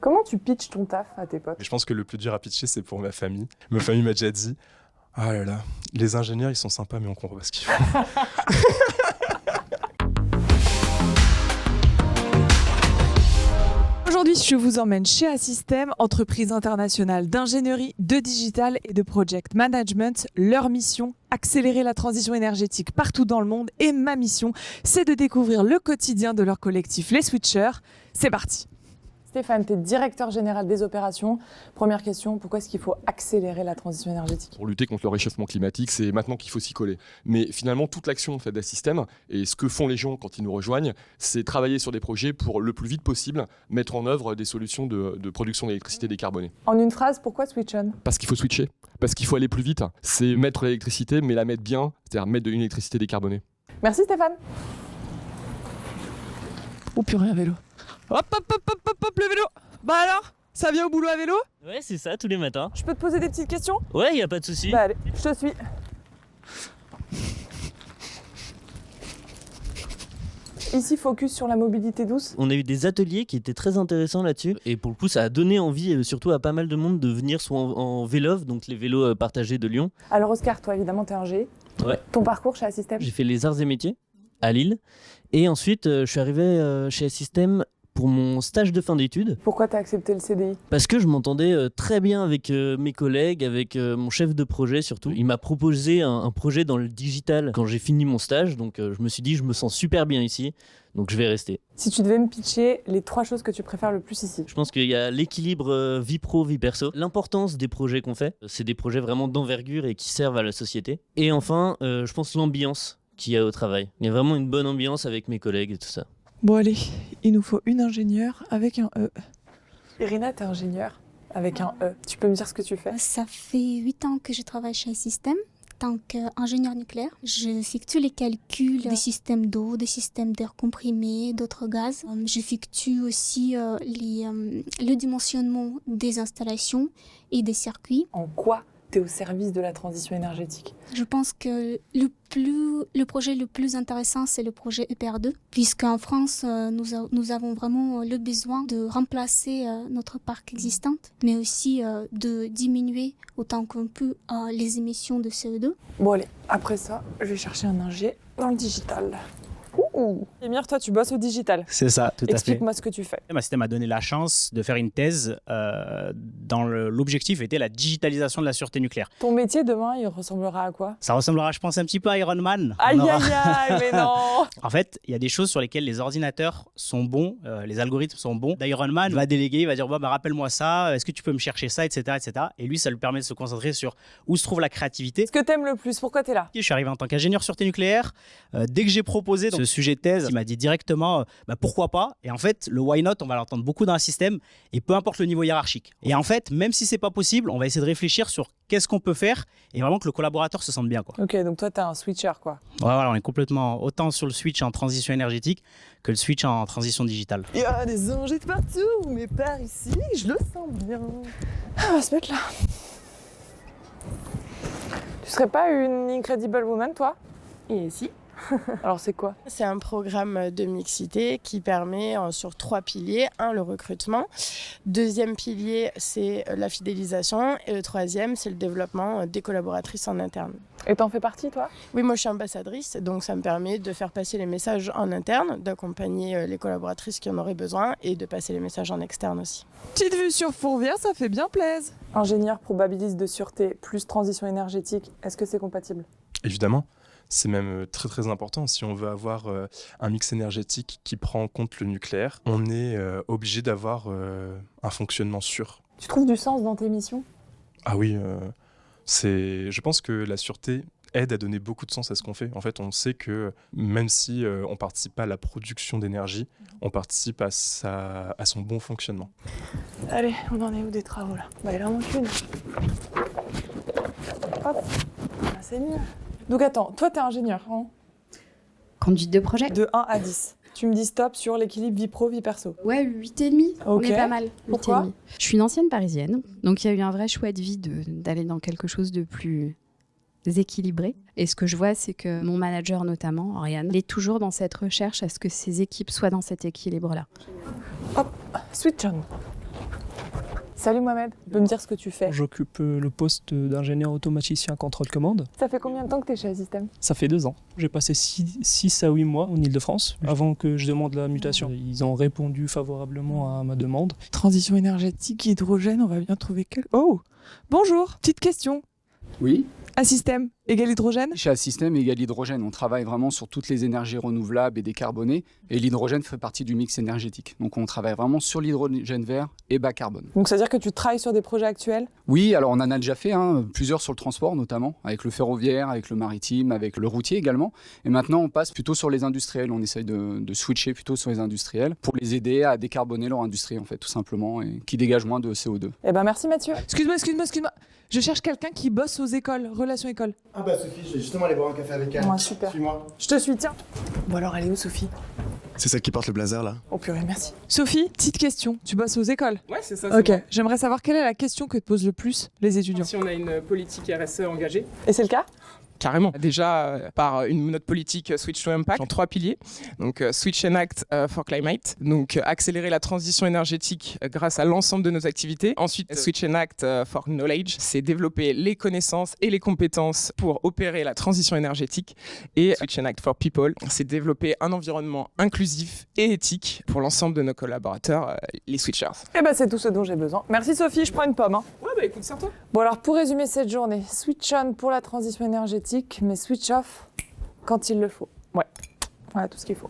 Comment tu pitches ton taf à tes potes? Je pense que le plus dur à pitcher, c'est pour ma famille. Ma famille m'a déjà dit « Ah là là, les ingénieurs, ils sont sympas, mais on comprend pas ce qu'ils font. » Aujourd'hui, je vous emmène chez Assystem, entreprise internationale d'ingénierie, de digital et de project management. Leur mission, accélérer la transition énergétique partout dans le monde. Et ma mission, c'est de découvrir le quotidien de leur collectif, les Switchers. C'est parti. Stéphane, tu es directeur général des opérations. Première question, pourquoi est-ce qu'il faut accélérer la transition énergétique? Pour lutter contre le réchauffement climatique, c'est maintenant qu'il faut s'y coller. Mais finalement, toute l'action en fait, d'Assystem et ce que font les gens quand ils nous rejoignent, c'est travailler sur des projets pour le plus vite possible mettre en œuvre des solutions de production d'électricité décarbonée. En une phrase, pourquoi Switch On? Parce qu'il faut switcher, parce qu'il faut aller plus vite. C'est mettre l'électricité, mais la mettre bien, c'est-à-dire mettre de l'électricité décarbonée. Merci Stéphane. Oh purée, un vélo. Hop, hop, hop, hop, hop, hop, le vélo. Bah alors, ça vient au boulot à vélo? Ouais, c'est ça, tous les matins. Je peux te poser des petites questions? Ouais, y a pas de souci. Bah allez, je te suis. Ici, focus sur la mobilité douce. On a eu des ateliers qui étaient très intéressants là-dessus. Et pour le coup, ça a donné envie, surtout à pas mal de monde, de venir soit en Vélov, donc les vélos partagés de Lyon. Alors Oscar, toi évidemment, t'es ingé. Ouais. Ton parcours chez Assystem? J'ai fait les arts et métiers à Lille. Et ensuite, je suis arrivé chez Assystem pour mon stage de fin d'études. Pourquoi t'as accepté le CDI? Parce que je m'entendais très bien avec mes collègues, avec mon chef de projet surtout. Il m'a proposé un projet dans le digital quand j'ai fini mon stage. Donc je me suis dit, je me sens super bien ici. Donc je vais rester. Si tu devais me pitcher les 3 choses que tu préfères le plus ici? Je pense qu'il y a l'équilibre vie pro, vie perso. L'importance des projets qu'on fait. C'est des projets vraiment d'envergure et qui servent à la société. Et enfin, je pense l'ambiance qu'il y a au travail. Il y a vraiment une bonne ambiance avec mes collègues et tout ça. Bon allez, il nous faut une ingénieure avec un E. Irina, t'es ingénieure avec un E. Tu peux me dire ce que tu fais? Ça fait 8 ans que je travaille chez Assystem en tant qu'ingénieur nucléaire. J'effectue les calculs des systèmes d'eau, des systèmes d'air comprimé, d'autres gaz. J'effectue aussi le dimensionnement des installations et des circuits. En quoi t'es au service de la transition énergétique? Je pense que le projet le plus intéressant, c'est le projet EPR2, puisqu'en France, nous avons vraiment le besoin de remplacer notre parc existant, mais aussi de diminuer autant qu'on peut les émissions de CO2. Bon allez, après ça, je vais chercher un ingé dans le digital. Émir, toi tu bosses au digital. C'est ça, tout à fait. Explique-moi ce que tu fais. Assystem m'a donné la chance de faire une thèse dont l'objectif était la digitalisation de la sûreté nucléaire. Ton métier demain, il ressemblera à quoi? Ça ressemblera, je pense, un petit peu à Iron Man. Aïe aïe aïe, mais non. En fait, il y a des choses sur lesquelles les ordinateurs sont bons, les algorithmes sont bons. Iron Man va déléguer, il va dire rappelle-moi ça, est-ce que tu peux me chercher ça, etc., etc. Et lui, ça lui permet de se concentrer sur où se trouve la créativité. Ce que t'aimes le plus, pourquoi t'es là? Je suis arrivé en tant qu'ingénieur sûreté nucléaire. Dès que j'ai proposé ce sujet de thèse, il m'a dit directement pourquoi pas. Et en fait, le why not, on va l'entendre beaucoup dans un système, et peu importe le niveau hiérarchique. Et en fait, même si c'est pas possible, on va essayer de réfléchir sur qu'est-ce qu'on peut faire et vraiment que le collaborateur se sente bien, quoi. Ok, donc toi t'es un switcher, quoi. Ouais, voilà, on est complètement autant sur le switch en transition énergétique que le switch en transition digitale. Il y a des ingés de partout, mais par ici, je le sens bien. On va se mettre là. Tu serais pas une incredible woman, toi? Et si. Alors c'est quoi? C'est un programme de mixité qui permet sur 3 piliers. 1, le recrutement. 2e pilier, c'est la fidélisation. Et le 3e, c'est le développement des collaboratrices en interne. Et t'en fais partie, toi? Oui, moi je suis ambassadrice, donc ça me permet de faire passer les messages en interne, d'accompagner les collaboratrices qui en auraient besoin et de passer les messages en externe aussi. Petite vue sur Fourvière, ça fait bien plaisir. Ingénieur probabiliste de sûreté plus transition énergétique, est-ce que c'est compatible? Évidemment. C'est même très très important. Si on veut avoir un mix énergétique qui prend en compte le nucléaire, on est obligé d'avoir un fonctionnement sûr. Tu trouves du sens dans tes missions? Ah oui, je pense que la sûreté aide à donner beaucoup de sens à ce qu'on fait. En fait, on sait que même si on ne participe pas à la production d'énergie, on participe à son bon fonctionnement. Allez, on en est où des travaux là? Bah il en manque une. Hop, ah, c'est mieux. Donc attends, toi t'es ingénieur, hein? Conduite de projet. De 1 à 10. Tu me dis stop sur l'équilibre vie pro, vie perso. Ouais, 8,5. On est pas mal. Pourquoi? 8,5. Je suis une ancienne parisienne, donc il y a eu un vrai choix de vie d'aller dans quelque chose de plus équilibré. Et ce que je vois, c'est que mon manager notamment, Oriane, est toujours dans cette recherche à ce que ses équipes soient dans cet équilibre-là. Hop, switch on. Salut Mohamed, tu peux me dire ce que tu fais? J'occupe le poste d'ingénieur automaticien contrôle-commande. Ça fait combien de temps que tu es chez Assystem? Ça fait 2 ans. J'ai passé 6 à 8 mois en Ile-de-France avant que je demande la mutation. Ils ont répondu favorablement à ma demande. Transition énergétique, hydrogène, on va bien trouver Oh, bonjour, petite question. Oui, Assystem égale hydrogène? chez Assystem égale hydrogène. On travaille vraiment sur toutes les énergies renouvelables et décarbonées. Et l'hydrogène fait partie du mix énergétique. Donc on travaille vraiment sur l'hydrogène vert et bas carbone. Donc ça veut dire que tu travailles sur des projets actuels? Oui, alors on en a déjà fait, plusieurs sur le transport notamment, avec le ferroviaire, avec le maritime, avec le routier également. Et maintenant on passe plutôt sur les industriels. On essaye de switcher plutôt sur les industriels pour les aider à décarboner leur industrie en fait, tout simplement, et qui dégagent moins de CO2. Eh ben merci Mathieu. Excuse-moi. Je cherche quelqu'un qui bosse aux écoles, relations écoles. Ah bah Sophie, je vais justement aller boire un café avec elle. Ouais, super. Suis-moi. Je te suis, tiens. Bon alors, elle est où Sophie? C'est celle qui porte le blazer là. Oh purée, merci. Sophie, petite question. Tu bosses aux écoles? Ouais, c'est ça. Ok, j'aimerais savoir quelle est la question que te posent le plus les étudiants. Si on a une politique RSE engagée. Et c'est le cas? Carrément. Déjà, par notre politique Switch to Impact, en 3 piliers. Donc, Switch and Act for Climate. Donc, accélérer la transition énergétique grâce à l'ensemble de nos activités. Ensuite, Switch and Act for Knowledge. C'est développer les connaissances et les compétences pour opérer la transition énergétique. Et Switch and Act for People. C'est développer un environnement inclusif et éthique pour l'ensemble de nos collaborateurs, les switchers. Eh ben, c'est tout ce dont j'ai besoin. Merci Sophie, je prends une pomme. Ouais, bah écoute, sers-toi. Bon alors, pour résumer cette journée, switch on pour la transition énergétique, mais switch off quand il le faut. Ouais, voilà tout ce qu'il faut.